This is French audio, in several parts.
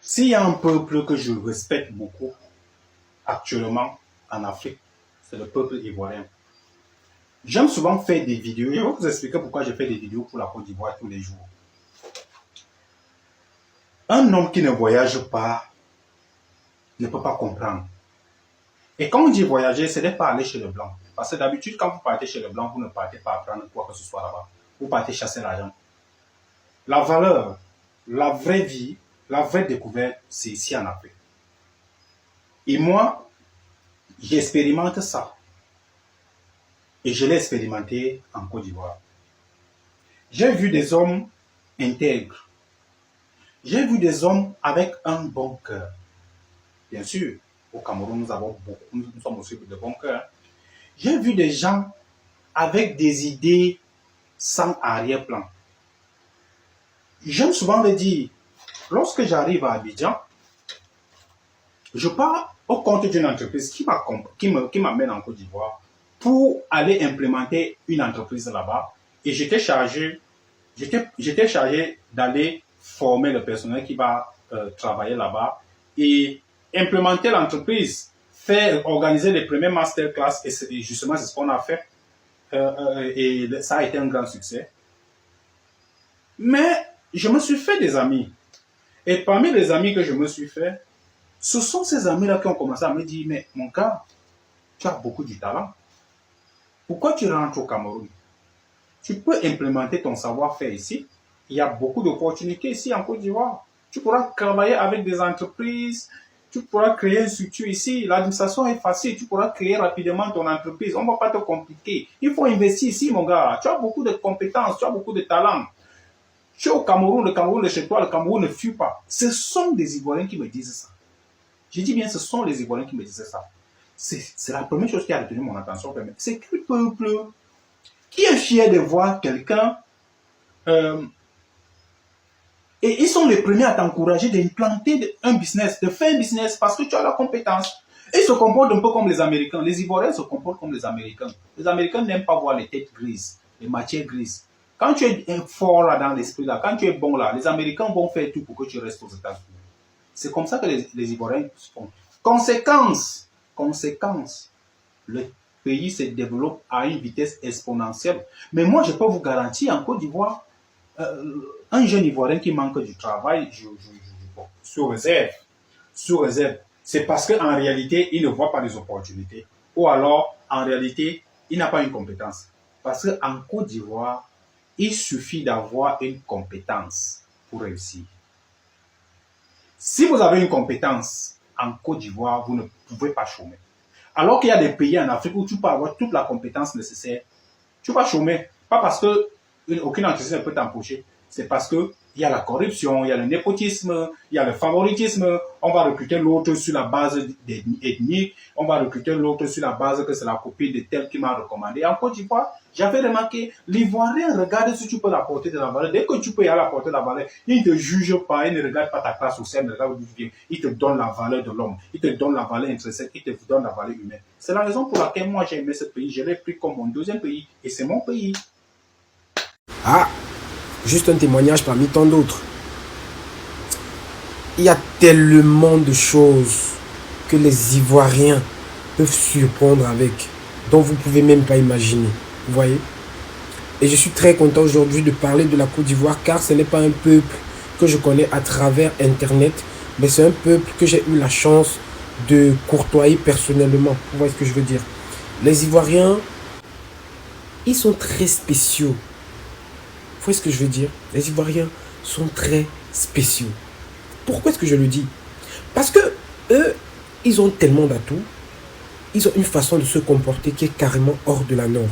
S'il y a un peuple que je respecte beaucoup actuellement en Afrique, c'est le peuple ivoirien. J'aime souvent faire des vidéos. Je vais vous expliquer pourquoi je fais des vidéos pour la Côte d'Ivoire tous les jours. Un homme qui ne voyage pas ne peut pas comprendre. Et quand on dit voyager, ce n'est pas aller chez le blanc. Parce que d'habitude, quand vous partez chez le blanc, vous ne partez pas apprendre quoi que ce soit là-bas. Vous partez chasser l'argent. La valeur, la vraie vie, la vraie découverte, c'est ici en Afrique. Et moi, j'expérimente ça. Et je l'ai expérimenté en Côte d'Ivoire. J'ai vu des hommes intègres. J'ai vu des hommes avec un bon cœur. Bien sûr, au Cameroun, nous sommes aussi de bon cœur. J'ai vu des gens avec des idées sans arrière-plan. J'aime souvent le dire, lorsque j'arrive à Abidjan, je pars au compte d'une entreprise qui m'amène en Côte d'Ivoire pour aller implémenter une entreprise là-bas. Et j'étais chargé d'aller former le personnel qui va travailler là-bas et implémenter l'entreprise, organiser les premiers masterclass. Et justement, c'est ce qu'on a fait. Et ça a été un grand succès. Mais je me suis fait des amis. Et parmi les amis que je me suis fait, ce sont ces amis-là qui ont commencé à me dire, mais mon gars, tu as beaucoup de talent. Pourquoi tu rentres au Cameroun? Tu peux implémenter ton savoir-faire ici. Il y a beaucoup d'opportunités ici en Côte d'Ivoire. Tu pourras travailler avec des entreprises. Tu pourras créer une structure ici. L'administration est facile. Tu pourras créer rapidement ton entreprise. On ne va pas te compliquer. Il faut investir ici, mon gars. Tu as beaucoup de compétences. Tu as beaucoup de talent. Tu es au Cameroun. Le Cameroun est chez toi. Le Cameroun ne fuit pas. Ce sont des Ivoiriens qui me disent ça. Je dis bien, ce sont les Ivoiriens qui me disaient ça. C'est la première chose qui a retenu mon attention. C'est quel peuple qui est fier de voir quelqu'un et ils sont les premiers à t'encourager d'implanter un business, de faire un business parce que tu as la compétence. Ils se comportent un peu comme les Américains. Les Ivoiriens se comportent comme les Américains. Les Américains n'aiment pas voir les têtes grises, les matières grises. Quand tu es fort là dans l'esprit, là, quand tu es bon là, les Américains vont faire tout pour que tu restes aux États-Unis. C'est comme ça que les Ivoiriens font. Conséquence, le pays se développe à une vitesse exponentielle. Mais moi, je peux vous garantir, en Côte d'Ivoire, un jeune Ivoirien qui manque du travail, sous réserve, c'est parce qu'en réalité, il ne voit pas les opportunités. Ou alors, en réalité, il n'a pas une compétence. Parce qu'en Côte d'Ivoire, il suffit d'avoir une compétence pour réussir. Si vous avez une compétence en Côte d'Ivoire, vous ne pouvez pas chômer. Alors qu'il y a des pays en Afrique où tu peux avoir toute la compétence nécessaire, tu vas chômer. Pas parce qu'aucune entreprise ne peut t'embaucher, c'est parce qu'il y a la corruption, il y a le népotisme, il y a le favoritisme. On va recruter l'autre sur la base ethnique, on va recruter l'autre sur la base que c'est la copie de tel qui m'a recommandé. En Côte d'Ivoire, j'avais remarqué, l'Ivoirien regarde si tu peux apporter de la valeur. Dès que tu peux y aller apporter de la valeur, il ne te juge pas, il ne regarde pas ta classe sociale, il ne regarde pas d'où tu viens. Il te donne la valeur de l'homme, il te donne la valeur intrinsèque, il te donne la valeur humaine. C'est la raison pour laquelle moi j'ai aimé ce pays, je l'ai pris comme mon deuxième pays et c'est mon pays. Ah, juste un témoignage parmi tant d'autres. Il y a tellement de choses que les Ivoiriens peuvent surprendre avec, dont vous ne pouvez même pas imaginer. Vous voyez? Et je suis très content aujourd'hui de parler de la Côte d'Ivoire car ce n'est pas un peuple que je connais à travers Internet, mais c'est un peuple que j'ai eu la chance de courtoyer personnellement. Vous voyez ce que je veux dire? Les Ivoiriens, ils sont très spéciaux. Vous voyez ce que je veux dire? Les Ivoiriens sont très spéciaux. Pourquoi est-ce que je le dis? Parce que eux, ils ont tellement d'atouts. Ils ont une façon de se comporter qui est carrément hors de la norme.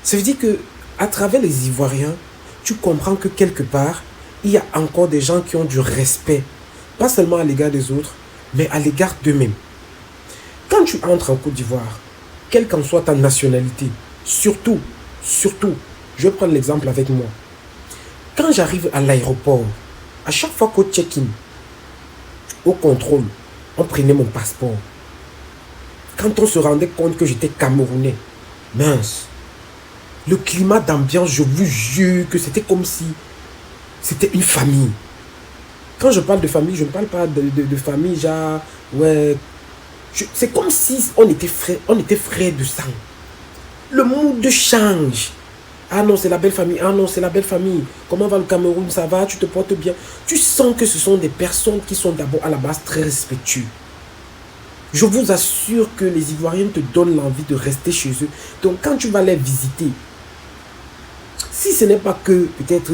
Ça veut dire que à travers les Ivoiriens, tu comprends que quelque part, il y a encore des gens qui ont du respect. Pas seulement à l'égard des autres, mais à l'égard d'eux-mêmes. Quand tu entres en Côte d'Ivoire, quelle qu'en soit ta nationalité, surtout, je vais prendre l'exemple avec moi. Quand j'arrive à l'aéroport, à chaque fois qu'au check-in, au contrôle, on prenait mon passeport. Quand on se rendait compte que j'étais Camerounais, mince, le climat d'ambiance, je vous jure que c'était comme si c'était une famille. Quand je parle de famille, je ne parle pas de famille, genre, ouais. C'est comme si on était frères de sang. Le mood change. Ah non, c'est la belle famille. Ah non, c'est la belle famille. Comment va le Cameroun? Ça va? Tu te portes bien? Tu sens que ce sont des personnes qui sont d'abord à la base très respectueuses. Je vous assure que les Ivoiriens te donnent l'envie de rester chez eux. Donc quand tu vas les visiter, si ce n'est pas que peut-être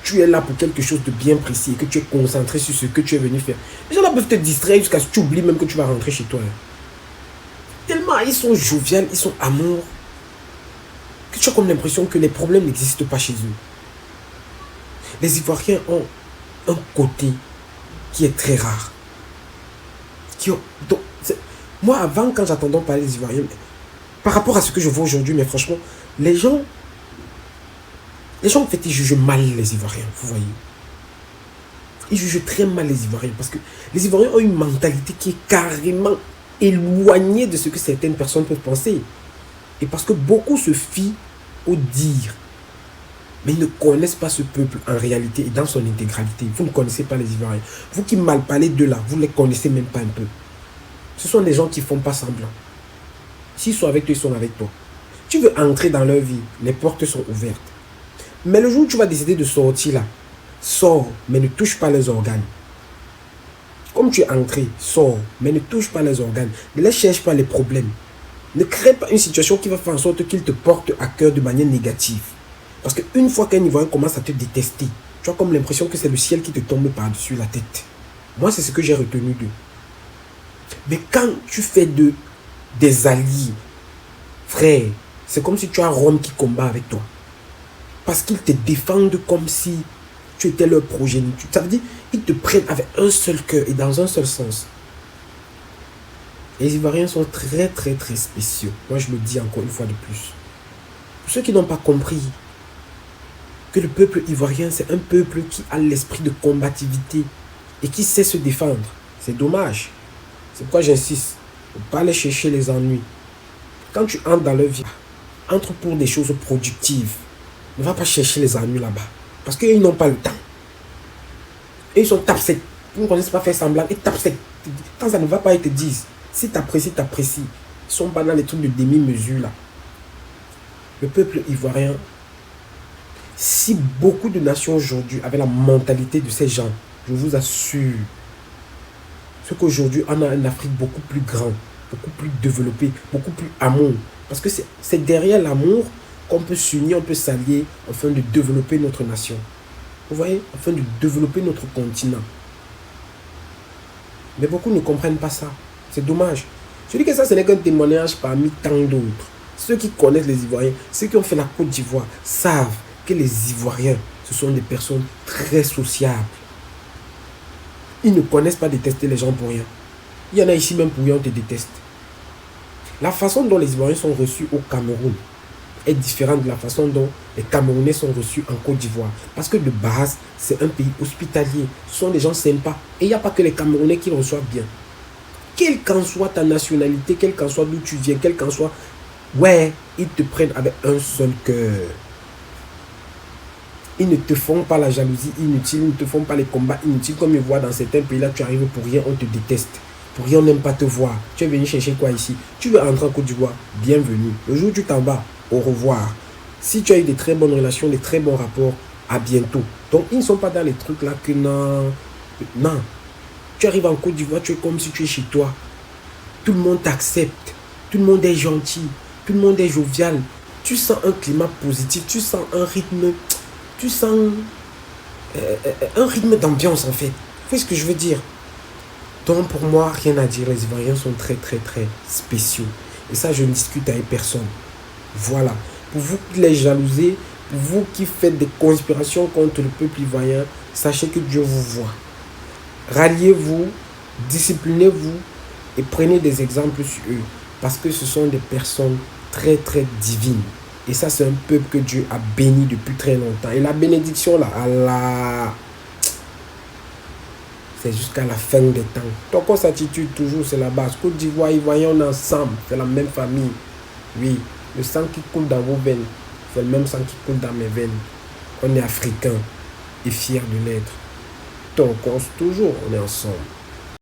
tu es là pour quelque chose de bien précis et que tu es concentré sur ce que tu es venu faire, les gens là peuvent te distraire jusqu'à ce que tu oublies même que tu vas rentrer chez toi. Tellement ils sont joviales, ils sont amour, que tu as comme l'impression que les problèmes n'existent pas chez eux. Les Ivoiriens ont un côté qui est très rare. Donc, moi, avant, quand j'entendais parler des Ivoiriens, par rapport à ce que je vois aujourd'hui, mais franchement, les gens, en fait, ils jugent mal les Ivoiriens, vous voyez. Ils jugent très mal les Ivoiriens parce que les Ivoiriens ont une mentalité qui est carrément éloignée de ce que certaines personnes peuvent penser. Et parce que beaucoup se fient au dire, mais ils ne connaissent pas ce peuple en réalité et dans son intégralité. Vous ne connaissez pas les Ivoiriens. Vous qui mal parlez d'eux là, vous ne les connaissez même pas un peu. Ce sont des gens qui ne font pas semblant. S'ils sont avec toi, ils sont avec toi. Tu veux entrer dans leur vie, les portes sont ouvertes. Mais le jour où tu vas décider de sortir là, sors, mais ne touche pas les organes. Comme tu es entré, sors, mais ne touche pas les organes. Ne les cherche pas les problèmes. Ne crée pas une situation qui va faire en sorte qu'ils te portent à cœur de manière négative. Parce qu'une fois qu'un Ivoirien commence à te détester, tu as comme l'impression que c'est le ciel qui te tombe par-dessus la tête. Moi, c'est ce que j'ai retenu d'eux. Mais quand tu fais des alliés, frère, c'est comme si tu as Rome qui combat avec toi. Parce qu'ils te défendent comme si tu étais leur progéniture. Ça veut dire qu'ils te prennent avec un seul cœur et dans un seul sens. Les Ivoiriens sont très très très spéciaux. Moi, je le dis encore une fois de plus. Pour ceux qui n'ont pas compris que le peuple ivoirien, c'est un peuple qui a l'esprit de combativité et qui sait se défendre. C'est dommage. C'est pourquoi j'insiste. Il ne faut pas aller chercher les ennuis. Quand tu entres dans leur vie, entre pour des choses productives. Ne va pas chercher les ennuis là-bas. Parce qu'ils n'ont pas le temps. Et ils sont tape sec. Ils ne connaissent pas faire semblant. Ils tapent sec. Quand ça ne va pas, ils te disent. Si tu apprécies, tu apprécies. Ils sont pas dans les trucs de demi-mesure là. Le peuple ivoirien, si beaucoup de nations aujourd'hui avaient la mentalité de ces gens, je vous assure, ce qu'aujourd'hui on a une Afrique beaucoup plus grande, beaucoup plus développée, beaucoup plus amour. Parce que c'est derrière l'amour qu'on peut s'unir, on peut s'allier afin de développer notre nation. Vous voyez, afin de développer notre continent. Mais beaucoup ne comprennent pas ça. C'est dommage. Je dis que ça, ce n'est qu'un témoignage parmi tant d'autres. Ceux qui connaissent les Ivoiriens, ceux qui ont fait la Côte d'Ivoire, savent que les Ivoiriens, ce sont des personnes très sociables. Ils ne connaissent pas détester les gens pour rien. Il y en a ici même pour rien, on te déteste. La façon dont les Ivoiriens sont reçus au Cameroun est différente de la façon dont les Camerounais sont reçus en Côte d'Ivoire. Parce que de base, c'est un pays hospitalier. Ce sont des gens sympas. Et il n'y a pas que les Camerounais qui reçoivent bien. Quelle qu'en soit ta nationalité, quel qu'en soit d'où tu viens, quel qu'en soit... Ouais, ils te prennent avec un seul cœur. Ils ne te font pas la jalousie inutile, ils ne te font pas les combats inutiles. Comme ils voient dans certains pays là, tu arrives pour rien, on te déteste. Pour rien, on n'aime pas te voir. Tu es venu chercher quoi ici? Tu veux entrer en Côte d'Ivoire? Bienvenue. Le jour où tu t'en vas, au revoir. Si tu as eu de très bonnes relations, de très bons rapports, à bientôt. Donc, ils ne sont pas dans les trucs là que non. Non. Tu arrives en Côte d'Ivoire, tu es comme si tu es chez toi. Tout le monde t'accepte. Tout le monde est gentil. Tout le monde est jovial. Tu sens un climat positif. Tu sens un rythme. Tu sens un rythme d'ambiance en fait. Vous voyez ce que je veux dire? Donc pour moi, rien à dire. Les Ivoiriens sont très très très spéciaux. Et ça, je ne discute avec personne. Voilà. Pour vous qui les jalousez, pour vous qui faites des conspirations contre le peuple ivoirien, sachez que Dieu vous voit. Ralliez-vous, disciplinez-vous et prenez des exemples sur eux. Parce que ce sont des personnes très très divines. Et ça, c'est un peuple que Dieu a béni depuis très longtemps. Et la bénédiction là, Allah, c'est jusqu'à la fin des temps. Donc on s'attitude toujours, c'est la base. Côte d'Ivoire, Ivoiriens, on est ensemble, c'est la même famille. Oui, le sang qui coule dans vos veines, c'est le même sang qui coule dans mes veines. On est africains et fiers de l'être. T'en penses toujours, on est ensemble.